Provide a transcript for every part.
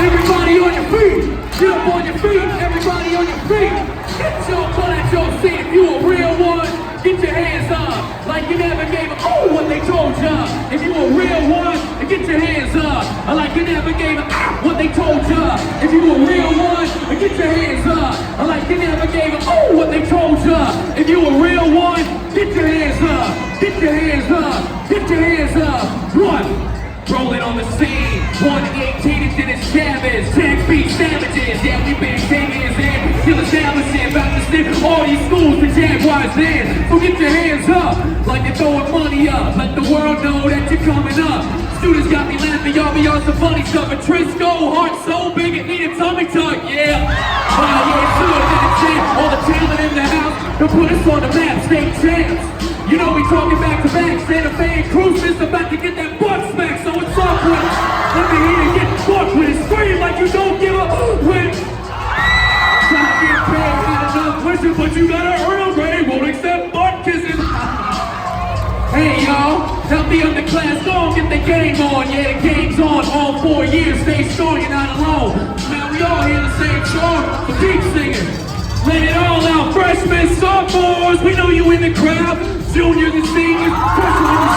Everybody on your feet. Get up on your feet. Everybody on your feet. Get your butt at your seat. If you a real one, get your hands up. Like you never gave a what they told ya. If you a real one, get your hands up. Like you never gave a what they told ya. If you a real one, get your hands up. Like you never gave a what they told ya. If you a real one, get your hands up. Get your hands up. Get your hands up. One. Rolling on the scene, 118 and Dennis Chavez, 10 feet sandwiches, yeah we been taking his hand, still establishing, about to stick all these schools to Jaguars in. So get your hands up, like you're throwing money up, let the world know that you're coming up. Students got me laughing, y'all be on some funny stuff, and Trisco, heart so big it needed tummy tuck, yeah. Yeah, sure, that champ, all the talent in the house, to put us on the map, state champs. You know we talking back to back, Santa Fe and Cruises about to get that butt smack, so it's up with it. Let me hear you get fucked with it, scream like you don't give a with. Try to get paid, had enough wishes, but you got a Earl Grey, won't accept butt kisses. Hey y'all, help the underclass, go on, get the game on. Yeah, the game's on, all 4 years, stay strong, you're not alone. Man, we all hear the same song, so keep singing. Let it all out, freshmen, sophomores, we know you in the crowd. Juniors and seniors, freshmen in the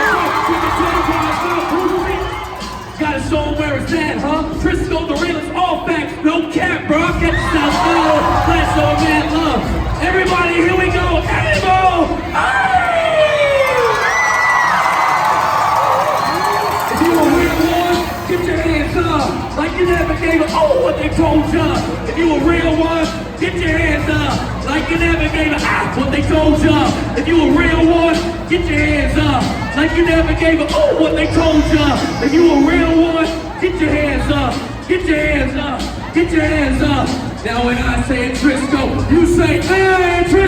shop. Gotta show them where it's at, huh? Trisco, the realest, all facts, no cap, bro. Get yourself out, let's show mad love. Everybody, here we go, Amo! If you a real one, get your hands up. Like you never gave a what they told ya. If you a real one, get your hands up. Like you never gave a what they told ya. If you a real one, get your hands up. Like you never gave a what they told ya. If you a real one, get your hands up. Get your hands up. Get your hands up. Now when I say Trisco, you say, hey, Trisco.